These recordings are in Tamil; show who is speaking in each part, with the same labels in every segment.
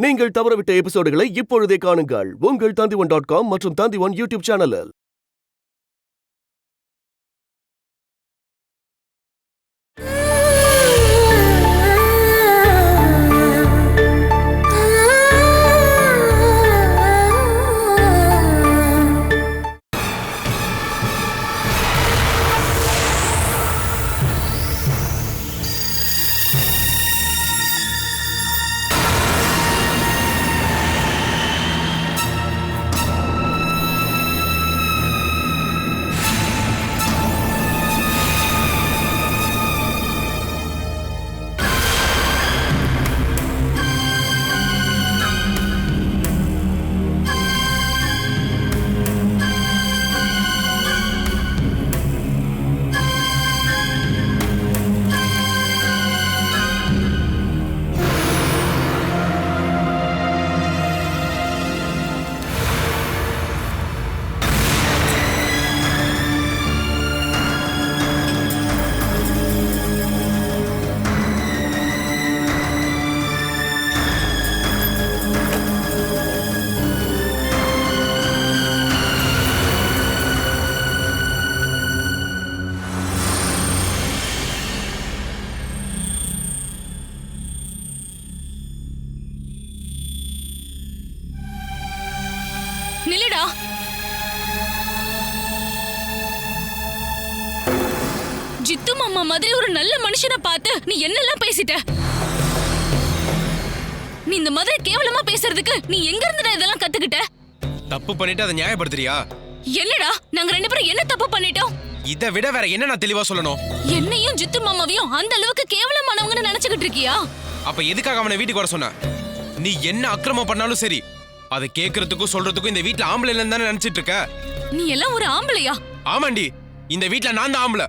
Speaker 1: நீங்கள் தவறவிட்ட எபிசோடுகளை இப்பொழுதே காணுங்கள் உங்கள் Tandivan.com மற்றும் Tandivan யூடியூப் சேனலில்.
Speaker 2: நில்லுடா. ஜித்து மாமா மாதிரி ஒரு நல்ல மனுஷனை பார்த்து நீ என்னெல்லாம் பேசிட்ட. நீ இந்த மாதிரி கேவலமா பேசுறதுக்கு நீ எங்க இருந்து இதெல்லாம் கத்துக்கிட்ட?
Speaker 3: தப்பு பண்ணிட்டு அதை நியாயப்படுத்துறியா?
Speaker 2: என்னடா நாங்க ரெண்டு பேரும் என்ன தப்பு பண்ணிட்டோம்?
Speaker 3: இதை விட வேற என்ன நான் தெளிவா சொல்லணும்?
Speaker 2: என்னையும் ஜித்து மாமாவையும் அந்த அளவுக்கு கேவலமானவங்கன்னு நினைச்சுக்கிட்டு இருக்கியா?
Speaker 3: அப்ப எதுக்காக அவனை வீட்டுக்கு வர சொன்ன? நீ என்ன அக்கிரமம் பண்ணாலும் சரி, அதை கேக்குறதுக்கும் சொல்றதுக்கும் இந்த வீட்ல ஆம்பளை இல்லைன்னு தானே நினைச்சிட்டு இருக்க?
Speaker 2: நீ எல்லாம் ஒரு ஆம்பளையா?
Speaker 3: ஆமாண்டி, இந்த வீட்ல நான் தான் ஆம்பளை.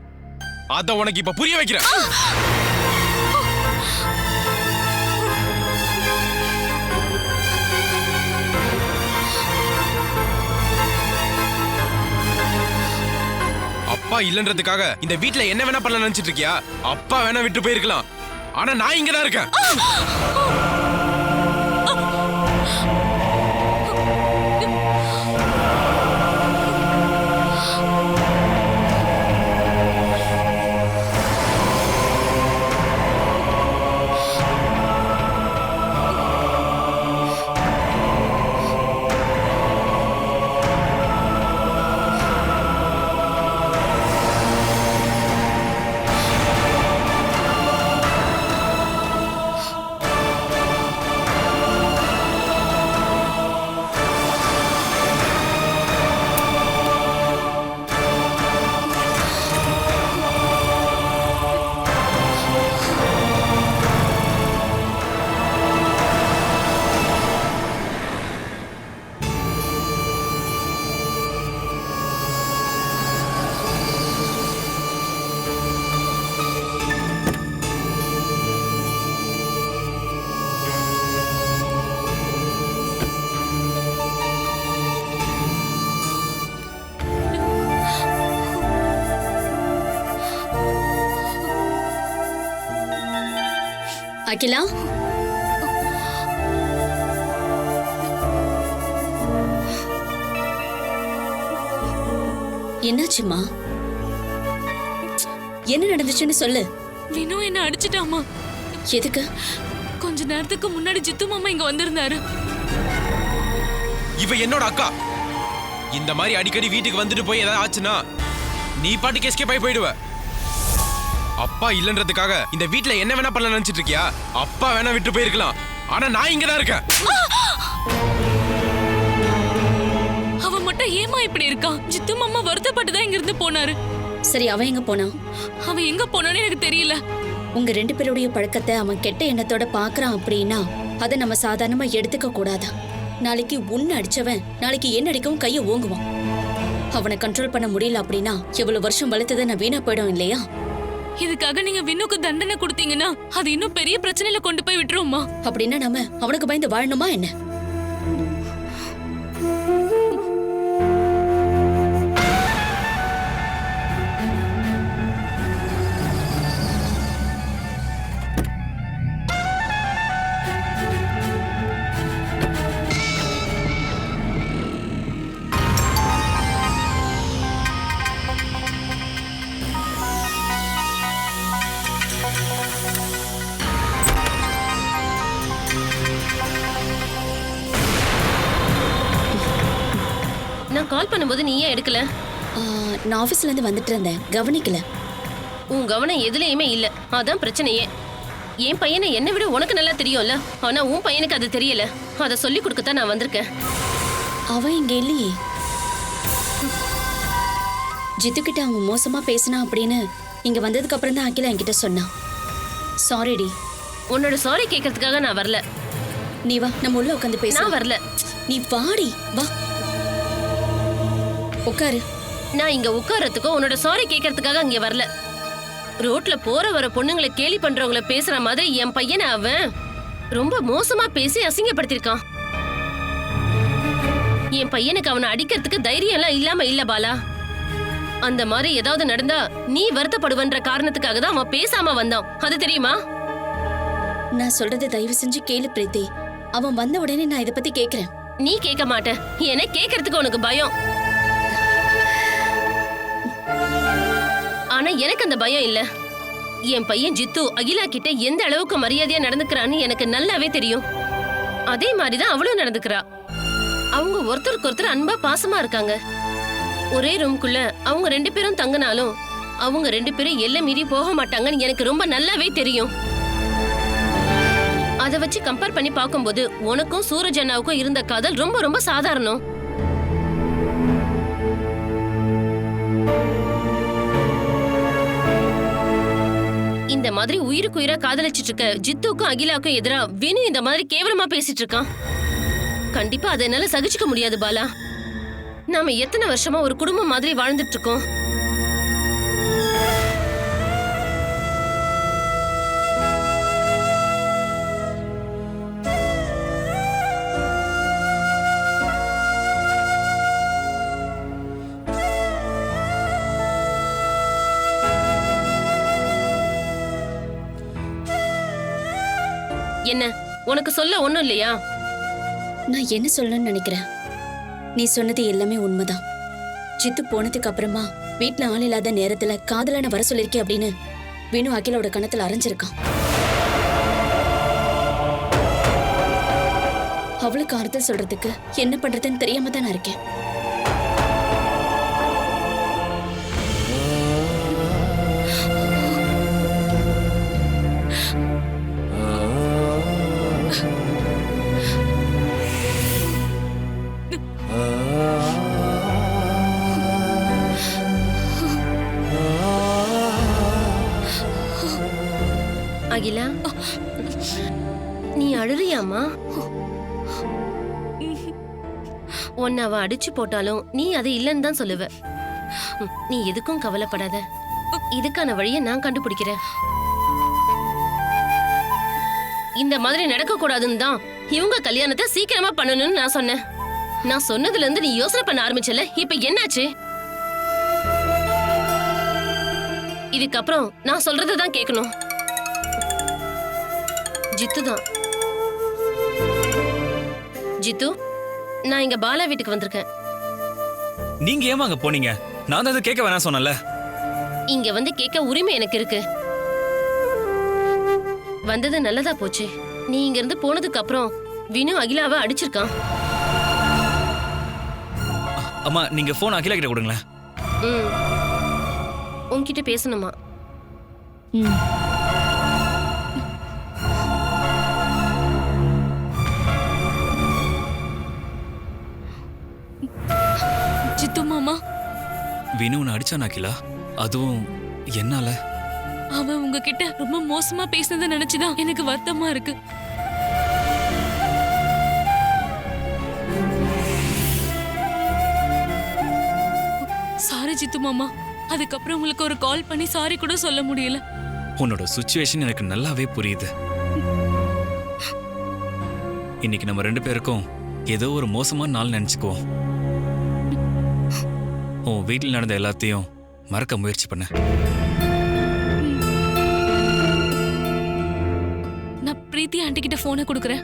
Speaker 3: அத உனக்கு இப்ப புரிய வைக்கிறேன். அப்பா இல்லன்றதுக்காக இந்த வீட்ல என்ன வேணா பண்ணல நினைச்சிட்டு இருக்கியா? அப்பா வேணா விட்டு போயிருக்கலாம், ஆனா நான் இங்கதான் இருக்கேன்.
Speaker 4: அகிலா, என்னாச்சுமா? என்ன நடந்துச்சுன்னு சொல்லு.
Speaker 2: வினு என்ன அடிச்சிட்டாமா.
Speaker 4: எதுக்கு?
Speaker 2: கொஞ்ச நேரத்துக்கு முன்னாடி ஜித்து மாமா இங்க வந்திருந்தாரு.
Speaker 3: இவ என்னோட அக்கா. இந்த மாதிரி அடிக்கடி வீட்டுக்கு வந்துட்டு போய் ஏதாவது ஆச்சுன்னா நீ பாட்டுக்கு எஸ்கேப் ஆகி போயிடுவ. அப்பா இல்லன்றதுக்காக இந்த வீட்ல என்ன வேணா பண்ணல நினைச்சிட்டு இருக்கியா? அப்பா வேணா விட்டு போயிருக்கலாம், ஆனா நான் இங்கதான் இருக்கேன்.
Speaker 2: அவ மட்டும் ஏமா இப்படி இருக்கா? ஜித்து மாமா வருத்தப்பட்டுதான் இங்க இருந்து போனாரு.
Speaker 4: சரி, அவன் எங்க போனா?
Speaker 2: அவன் எங்க போனான்னு எனக்கு தெரியல.
Speaker 4: உங்க ரெண்டு பேருடைய பழக்கத்தை அவன் கெட்ட எண்ணத்தோட பாக்குறான் அப்படின்னா அதை நம்ம சாதாரணமா எடுத்துக்க கூடாதா? நாளைக்கு உன்னை அடிச்சவன் நாளைக்கு என்ன அடிக்கவும் கையை ஓங்குவான். அவனை கண்ட்ரோல் பண்ண முடியல அப்படின்னா எவ்வளவு வருஷம் வளர்த்ததை நான் வீணா போயிடும் இல்லையா?
Speaker 2: இதுக்காக நீங்க வினுக்கு தண்டனை கொடுத்தீங்கன்னா அது இன்னும் பெரிய பிரச்சனையில கொண்டு போய் விட்டுருவோமா?
Speaker 4: அப்படின்னா நாம அவனுக்கு பயந்து வாழணுமா என்ன?
Speaker 5: நான் கால் பண்ணும்போது நீ ஏன் எடுக்கல?
Speaker 4: நான் ஆஃபீஸ்ல இருந்து வந்துட்டு இருந்தேன், கவனிக்கல.
Speaker 5: உன் கவனம் எதுலயுமே இல்ல, அதான் பிரச்சனையே. என் பையனை என்னை விட உனக்கு நல்லா தெரியும்ல, ஆனா உன் பையனுக்கு அது தெரியல. அதை சொல்லி கொடுக்கத்தான் நான் வந்திருக்கேன்.
Speaker 4: அவன் இங்க இல்லையே. ஜித்து கிட்ட அவன் மோசமா பேசினா அப்படின்னு இங்க வந்ததுக்கு அப்புறம் தான் அகிலா என்கிட்ட சொன்னான். சாரிடி.
Speaker 5: உன்னோட சாரி கேட்கறதுக்காக நான் வரல.
Speaker 4: நீ வா, நம்ம உள்ள உட்காந்து பேச.
Speaker 5: நான் வரல.
Speaker 4: நீ வாடி, வா உட்காரு.
Speaker 5: நான் இங்க உட்கார்றதுக்கோ உன்னோட சாரி கேட்கறதுக்காக இங்க வரல. ரோட்ல போற வர பொண்ணுங்களை கேலி பண்றவங்கள பேசுற மாதிரி என் பையனை அவன் ரொம்ப மோசமா பேசி அசிங்கப்படுத்திருக்கான். என் பையனுக்கு அவனை அடிக்கிறதுக்கு தைரியம் எல்லாம் இல்லாம இல்ல பாலா. அந்த மாதிரி ஏதாவது நடந்தா நீ வருத்தப்படுவன்ற காரணத்துக்காக தான் அவன் பேசாம வந்தான். அது தெரியுமா?
Speaker 4: நான் சொல்றதை தயவு செஞ்சு கேளு பிரீத்தி. அவன் வந்த உடனே நான் இதை பத்தி கேக்குறேன்.
Speaker 5: நீ கேட்க மாட்ட. ஏன்னா கேட்கறதுக்கு உனக்கு பயம். ஆனா எனக்கு அந்த பயம் இல்ல. என் பையன் ஜித்து அகிலா கிட்ட எந்த அளவுக்கு மரியாதையா நடந்துக்கிறான்னு எனக்கு நல்லாவே தெரியும். அதே மாதிரிதான் அவளும் நடந்துக்கிறா. அவங்க ஒருத்தருக்கு ஒருத்தர் அன்பா பாசமா இருக்காங்க. ஒரே ரூம்குள்ள அவங்க 2 பேரும் தங்கினாலும் அவங்க 2 பேரும் எல்லை மீறி போக மாட்டாங்கன்னு எனக்கு ரொம்ப நல்லாவே தெரியும். அதை வச்சு கம்பேர் பண்ணி பார்க்கும்போது உனக்கும் சூரஜ் அண்ணாவுக்கும் இருந்த காதல் ரொம்ப ரொம்ப சாதாரணம். இந்த மாதிரி உயிருக்கு உயிரா காதலிச்சிட்டு இருக்க ஜித்துக்கும் அகிலாவுக்கும் எதிரா வினு இந்த மாதிரி கேவலமா பேசிட்டு இருக்கான். கண்டிப்பா அதை என்னால சகிச்சுக்க முடியாது பாலா. நாம எத்தனை வருஷமா ஒரு குடும்பம் மாதிரி வாழ்ந்துட்டு இருக்கோம். என்ன உனக்கு சொல்ல ஒண்ணும் இல்லையா?
Speaker 4: நான் என்ன சொல்லணும்னு நினைக்கிறேன், நீ சொன்னது எல்லாமே உண்மைதான். ஜித்து போனதுக்கு அப்புறமா வீட்டுல ஆள் இல்லாத நேரத்துல காதலனை வர சொல்லிருக்கே அப்படின்னு வினு அகிலோட கணத்துல அரைஞ்சிருக்கான். அவளுக்கு ஆறுதல் சொல்றதுக்கு என்ன பண்றதுன்னு தெரியாம தான் நான் இருக்கேன்.
Speaker 5: அகிலா, நீ அழுறியாமா? உன்னை அவ அடிச்சு போட்டாலும் நீ அதை இல்லைன்னு தான் சொல்லுவ. நீ எதுக்கும் கவலைப்படாத. இதுக்கான வழியை நான் கண்டுபிடிக்கிறேன். இந்த மாதிரி நடக்க கூடாதுன்னு தான் இவங்க கல்யாணத்தை சீக்கிரமா பண்ணணும்னு நான் சொன்னேன். நான் சொன்னதுல இருந்து நீ யோசனை பண்ண ஆரம்பிச்சல, இப்ப என்னாச்சு? இதுக்கப்புறம் நான் சொல்றதை தான் கேட்கணும். ஜித்து தான். ஜித்து, நான் இங்க பாலா வீட்டுக்கு வந்திருக்கேன்.
Speaker 6: நீங்க ஏமா அங்க போனீங்க? நான் தான் கேட்க வேணாம் சொன்னல.
Speaker 5: இங்க வந்து கேட்க உரிமை எனக்கு இருக்கு. வந்தது நல்லதா போச்சு. நீ இங்க இருந்து போனதுக்கு அப்புறம் வினு அகிலாவை அடிச்சிருக்கான்.
Speaker 6: அம்மா, நீங்க போன் அகிலா கிட்ட கொடுங்களேன்.
Speaker 5: உன்கிட்ட பேசணுமா?
Speaker 2: ஜித்து மாமா,
Speaker 6: வினு உன்னை அடிச்சானா அகிலா? அதுவும் என்னால?
Speaker 2: அவன் உங்ககிட்ட ரொம்ப மோசமா பேசினதை நினைச்சுதான் எனக்கு வருத்தமா இருக்கு. சாரி ஜித்து மாமா. அதுக்கப்புறம் உங்களுக்கு ஒரு கால் பண்ணி சாரி கூட சொல்ல முடியல.
Speaker 6: உன்னோட சுச்சுவேஷன் எனக்கு நல்லாவே புரியுது. இன்னைக்கு நம்ம 2 பேருக்கும் ஏதோ ஒரு மோசமான நாள் நினைச்சுக்குவோம். உன் வீட்டில் நடந்த எல்லாத்தையும் மறக்க முயற்சி பண்ண.
Speaker 2: நான் பிரீத்தி ஆண்டி கிட்ட போனை கொடுக்கறேன்.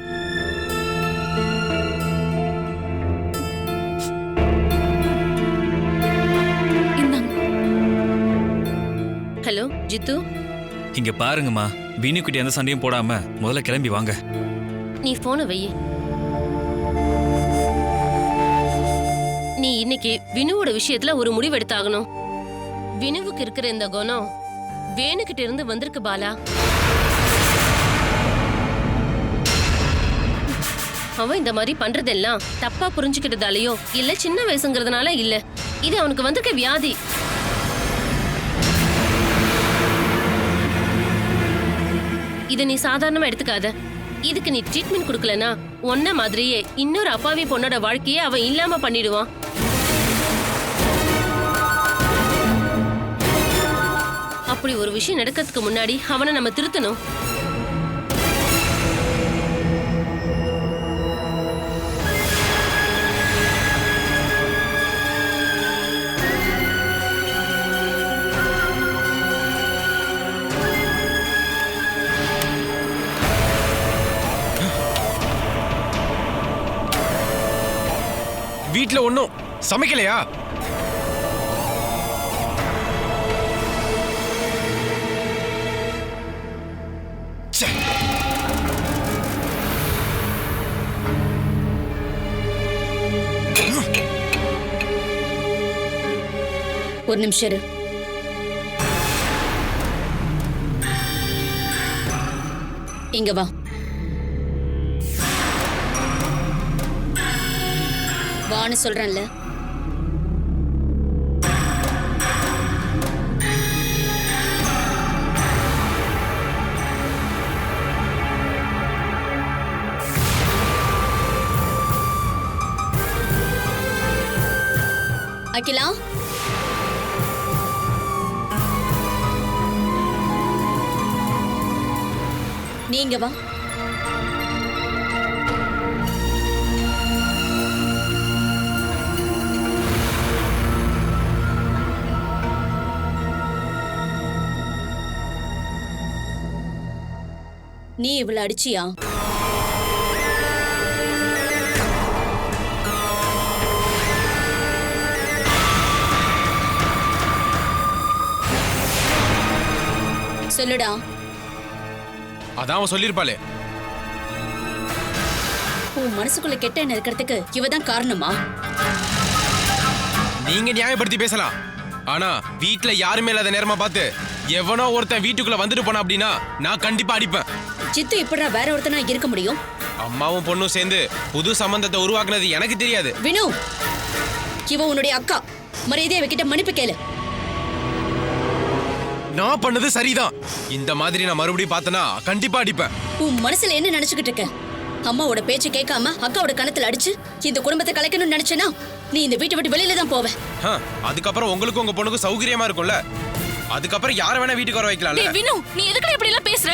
Speaker 5: ஹலோ ஜித்து.
Speaker 6: இங்க பாருங்கம்மா, வினு கிட்ட எந்த சண்டையும் போடாம முதல்ல கிளம்பி வாங்க.
Speaker 5: நீ போனை வை. நீ இன்னைக்கு வினுவோட விஷயத்துல ஒரு முடிவு எடுத்தாகணும். வினுவுக்கு இருக்கிற இந்த குணம் வேணுகிட்ட இருந்து வந்திருக்கு பாலா. அவன் இந்த மாதிரி பண்றதெல்லாம் தப்பா புரிஞ்சுக்கிட்டதாலயோ இல்ல சின்ன வயசுங்கிறதுனால இல்ல, இது அவனுக்கு வந்திருக்க வியாதி. இத நீ சாதாரணமா எடுத்துக்காத. இதுக்கு நீ ட்ரீட்மெண்ட் கொடுக்கலனா ஒன்ன மாதிரியே இன்னொரு அப்பாவி பொண்ணோட வாழ்க்கையை அவன் இல்லாம பண்ணிடுவான். அப்படி ஒரு விஷயம் நடக்கிறதுக்கு முன்னாடி அவனை நம்ம திருத்தணும்.
Speaker 3: வீட்ல ஒண்ணும் சமைக்கலையா? ச்சே.
Speaker 4: ஒரு நிமிஷம் இரு. இங்க வா. வான்னு சொல்றேன்ல. அகிலா, நீங்க வா. நீ இவ்வளவு அடிச்சியா? சொல்லுடா.
Speaker 3: அதான் அவன் சொல்லிருப்பாளே.
Speaker 4: உன் மனசுக்குள்ள கெட்ட எண்ணம் இருக்கிறதுக்கு இவதான் காரணமா?
Speaker 3: நீங்க நியாயப்படுத்தி பேசலாம், ஆனா வீட்ல யாருமே இல்லாத நேரமா பார்த்து எவனோ ஒருத்தன் வீட்டுக்குள்ள வந்துட்டு போனா அப்படின்னா நான் கண்டிப்பா அடிப்பேன்.
Speaker 4: சித்து எப்படா வேற ஒருத்தனா இருக்க முடியும்?
Speaker 3: அம்மாவும் பொண்ணும் சேர்ந்து புது சம்பந்தத்தை உருவாக்குனது எனக்கு தெரியாது.
Speaker 4: வினு, இவ உன்னுடைய அக்கா. மரியாதையை வைக்கிட்ட மன்னிப்பு கேளு.
Speaker 3: நான் பண்ணது சரிதான். இந்த மாதிரி நான் மறுபடியும் பார்த்தனா கண்டிப்பா அடிப்பேன்.
Speaker 4: உன் மனசுல என்ன நினைச்சுக்கிட்டு இருக்க? அம்மாவோட பேச்சு கேட்காம அக்காவோட கணத்துல அடிச்சு இந்த குடும்பத்தை கலைக்கணும்னு நினைச்சேனா நீ இந்த வீட்டை விட்டு வெளியில தான் போவ.
Speaker 3: அதுக்கப்புறம் உங்களுக்கு உங்க பொண்ணுக்கு சௌகரியமா இருக்கும்ல. அதுக்கப்புறம் யார வேணா வீட்டுக்கு வர வைக்கலாம்ல.
Speaker 2: டேய் வினு, நீ எதுக்கு இப்படி எல்லாம் பேசுற?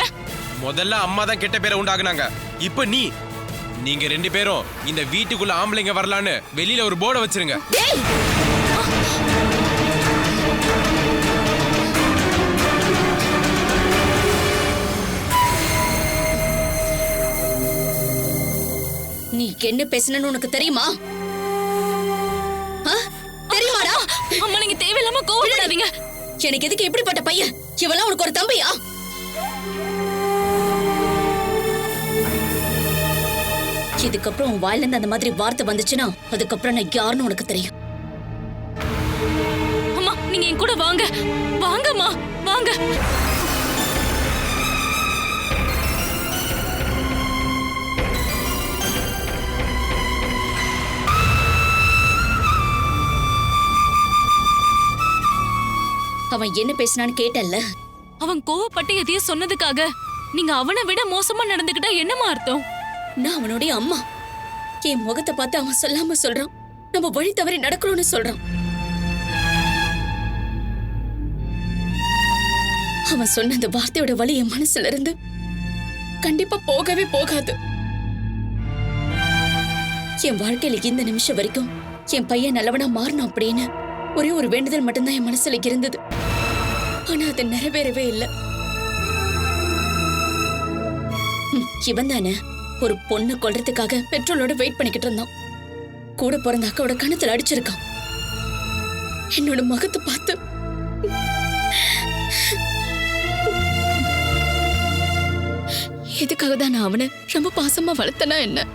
Speaker 3: முதல்ல அம்மா தான் கெட்ட பேரை உண்டாக்குனாங்க. இப்போ நீங்க ரெண்டு பேரும் இந்த வீட்டுக்குள்ள ஆம்பளைங்க வரலான்னு வெளியில ஒரு போர்டை வச்சிருங்க.
Speaker 4: டேய், நீ என்ன பேசணும்னு உனக்கு தெரியுமா? தெரியுமாடா?
Speaker 2: அம்மா, நீங்க தேவையில்லாம கோவப்படாதீங்க.
Speaker 4: எனக்கு எதுக்கு இப்படிப்பட்ட பையன்? இவெல்லாம் உனக்கு ஒரு தம்பியா? இதுக்கப்புறம் உன் வாயில இருந்து அந்த மாதிரி வார்த்தை வந்துச்சுன்னா அதுக்கப்புறம் நான் யாருன்னு உனக்கு தெரியும்.
Speaker 2: அம்மா, நீங்க என் கூட வாங்க. வாங்கம்மா, வாங்க.
Speaker 4: அவன் என்ன பேசினான்னு கேட்டல்ல?
Speaker 2: அவன் கோவப்பட்டு எதையோ சொன்னதுக்காக நீங்க அவனை விட மோசமா நடந்துக்கிட்டா என்னமா அர்த்தம்?
Speaker 4: நான் அவனுடைய அம்மா. என் முகத்தை பார்த்து அவன் சொல்லாம சொல்றான் நம்ம வழி தவறி நடக்கிறோம்னு சொல்றான். அவன் சொன்ன அந்த வார்த்தையோட வலி என் மனசுல இருந்து கண்டிப்பா போகவே போகாது. என் வாழ்க்கையில இந்த நிமிஷம் வரைக்கும் என் பையன் நல்லவனா மாறணும் அப்படின்னு ஒரே ஒரு வேண்டுதல் மட்டும்தான் என் மனசுல இருந்தது. ஆனா அது நிறைவேறவே இல்லை. இவன் தானே ஒரு பொண்ணு கொல்றதுக்காக பெட்ரோலோட வெயிட் பண்ணிக்கிட்டு இருந்தான். கூட பிறந்த அக்காவோட கணத்துல அடிச்சிருக்கான். என்னோட முகத்தை பார்த்து இதுக்காக தான் நான் அவனை ரொம்ப பாசமா வளர்த்தனா என்ன?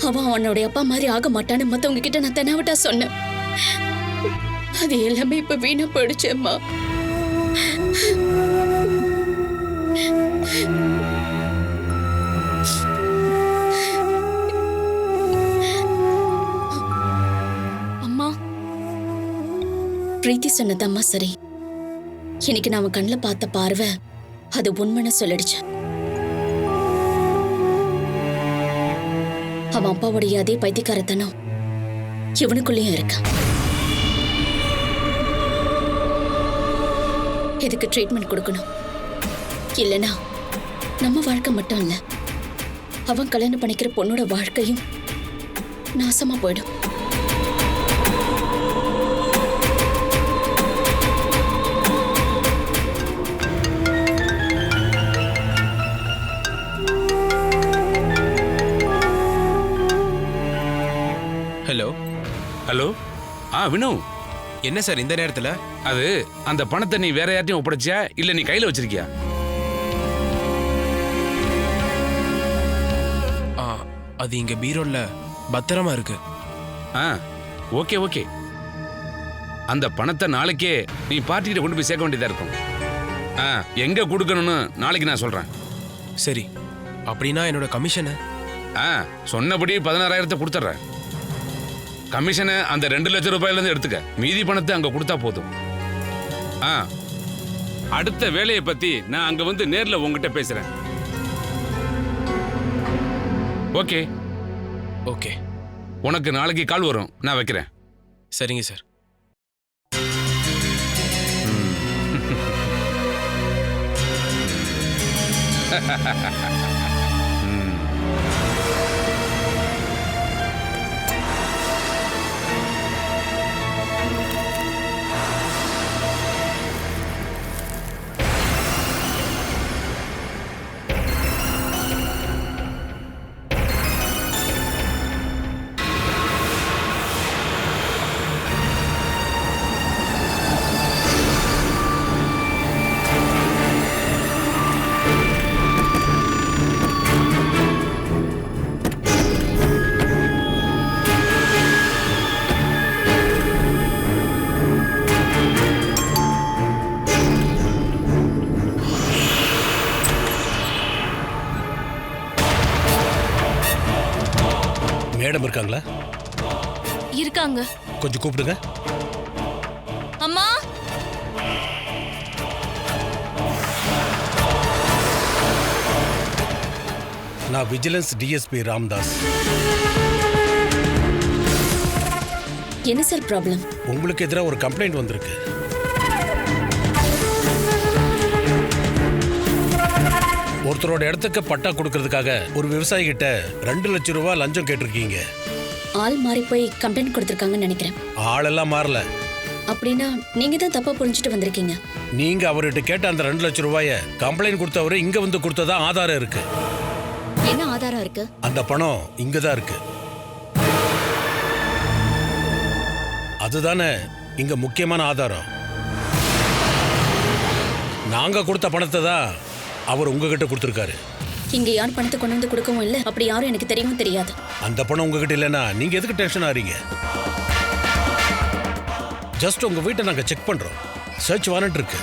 Speaker 4: அவன் அவனுடைய அப்பா மாதிரி ஆக மாட்டான்னு மத்தவங்க கிட்ட நான் தெனாவட்டா சொன்னேன். அது எல்லாமே இப்ப வீணா போயிடுச்சேம்மா.
Speaker 2: அம்மா,
Speaker 4: பிரீத்தி சொன்னதம்மா சரி. இன்னைக்கு நான் அவன் கண்ணில் பார்த்த பார்வை அது உண்மைன்னு சொல்லிடுச்சு. அவன் அப்பாவுடைய அதே பைத்தியக்காரத்தனம் இவனுக்குள்ளேயும் இருக்கு. இதுக்கு ட்ரீட்மெண்ட் கொடுக்கணும். இல்லைன்னா நம்ம வாழ்க்கை மட்டும் இல்ல, அவன் கல்யாணம் பண்ணிக்கிற பொண்ணோட வாழ்க்கையும் நாசமா போயிடும்.
Speaker 3: Hello
Speaker 7: hello. வினு,
Speaker 3: என்ன சார் இந்த நேரத்துல?
Speaker 7: அது அந்த பணத்தை நீ வேற யார்ட்டையும் ஒப்படைச்சியா இல்ல நீ கையில வச்சிருக்கியா?
Speaker 3: அது இங்க பீரோல பத்திரமா இருக்கு.
Speaker 7: Okay okay. அந்த பணத்தை நாளைக்கே நீ பார்ட்டிகிட்ட கொண்டு போய் சேர்க்க வேண்டியதா இருக்கும். எங்க கொடுக்கணும்னு நாளைக்கு நான் சொல்றேன்.
Speaker 3: சரி, அப்படின்னா என்னோட கமிஷனை?
Speaker 7: சொன்னபடி 16,000 கொடுத்துட்றேன். கமிஷனை அந்த 2 லட்சம் ரூபாயிலிருந்து எடுத்துக்க. மீதி பணத்தை அங்க கொடுத்தா போதும். அடுத்த வேலையை பத்தி நான் அங்க வந்து நேர்ல உங்ககிட்ட பேசுறேன். Okay
Speaker 3: okay.
Speaker 7: உனக்கு நாளைக்கு கால் வரும், நான் வைக்கிறேன்.
Speaker 3: சரிங்க சார்.
Speaker 8: மேடம் இருக்காங்களா?
Speaker 2: இருக்காங்க.
Speaker 8: கொஞ்சம் கூப்பிடுங்க.
Speaker 2: அம்மா,
Speaker 8: நான் விஜிலன்ஸ் டிஎஸ்பி ராம்தாஸ்.
Speaker 4: என்ன சார் ப்ராப்ளம்?
Speaker 8: உங்களுக்கு எதிராக ஒரு கம்ப்ளைண்ட் வந்திருக்கு. ஒருத்தரோட இடத்துக்கு பட்டா கொடுக்கறதுக்காக ஒரு விவசாயி கிட்ட 2 லட்சம் ரூபாய் லஞ்சம் கேட்டிருக்கீங்க.
Speaker 4: ஆள் மாறி போய் கம்ப்ளைண்ட் கொடுத்திருக்காங்கன்னு நினைக்கிறேன்.
Speaker 8: ஆளெல்லாம் மாறல.
Speaker 4: அப்படின்னா நீங்க தான் தப்பா புரிஞ்சுட்டு வந்திருக்கீங்க.
Speaker 8: நீங்க அவர்கிட்ட கேட்ட அந்த 2 லட்சம் ரூபாய கம்ப்ளைண்ட் கொடுத்தவரு இங்க வந்து கொடுத்ததா ஆதாரம் இருக்கு.
Speaker 4: என்ன ஆதாரம் இருக்கு?
Speaker 8: அந்த பணம் இங்கதான் இருக்கு. அதுதானே இங்க முக்கியமான ஆதாரம். நாங்க கொடுத்த பணத்தை தான் அவர் உங்ககிட்ட கொடுத்துருக்காரு.
Speaker 4: இங்க யார் பணத்தை கொண்டு வந்து கொடுக்கவும் இல்லை, அப்படி யாரும் எனக்கு தெரியவும் தெரியாது.
Speaker 8: அந்த பணம் உங்ககிட்ட இல்லைன்னா நீங்க எதுக்கு டென்ஷன் ஆறீங்க? ஜஸ்ட் உங்க வீட்டை நாங்க செக் பண்றோம். சர்ச் வாரண்ட் இருக்கு.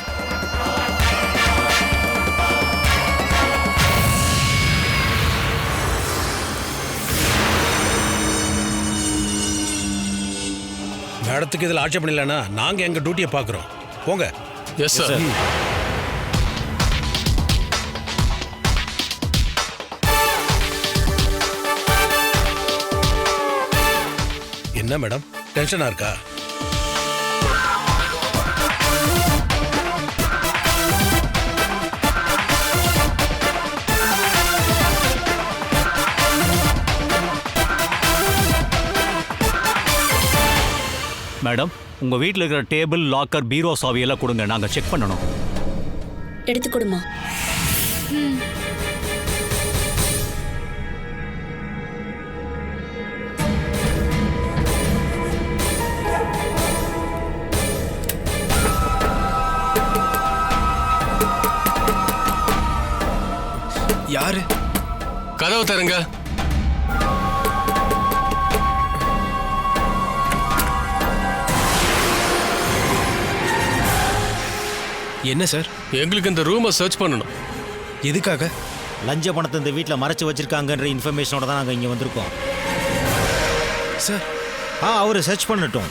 Speaker 8: மேடத்துக்கு இதில் ஆட்சேபம் இல்லைன்னா நாங்க எங்க டியூட்டியை பார்க்குறோம். போங்க.
Speaker 9: Yes sir.
Speaker 8: என்ன மேடம், டென்ஷனா இருக்கா?
Speaker 9: மேடம், உங்க வீட்டில் இருக்கிற டேபிள், லாக்கர், பீரோ சாவியெல்லாம் கொடுங்க, நாங்க செக் பண்ணணும்.
Speaker 4: எடுத்து கொடுமா.
Speaker 3: யாரு?
Speaker 9: கதவு தருங்க.
Speaker 3: என்ன சார்?
Speaker 10: எங்களுக்கு இந்த ரூமை சர்ச் பண்ணணும்.
Speaker 3: எதுக்காக?
Speaker 11: லஞ்ச பணத்தை இந்த வீட்டில் மறைச்சு வச்சிருக்காங்கன்ற இன்ஃபர்மேஷனோட தான் நாங்கள் இங்கே வந்திருக்கோம்
Speaker 3: சார்.
Speaker 11: அவரை சர்ச் பண்ணட்டும்.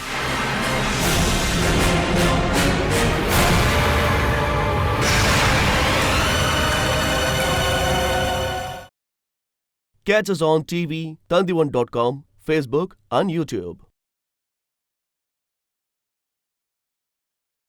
Speaker 1: Catch us on TV, Tandivan.com, Facebook and YouTube.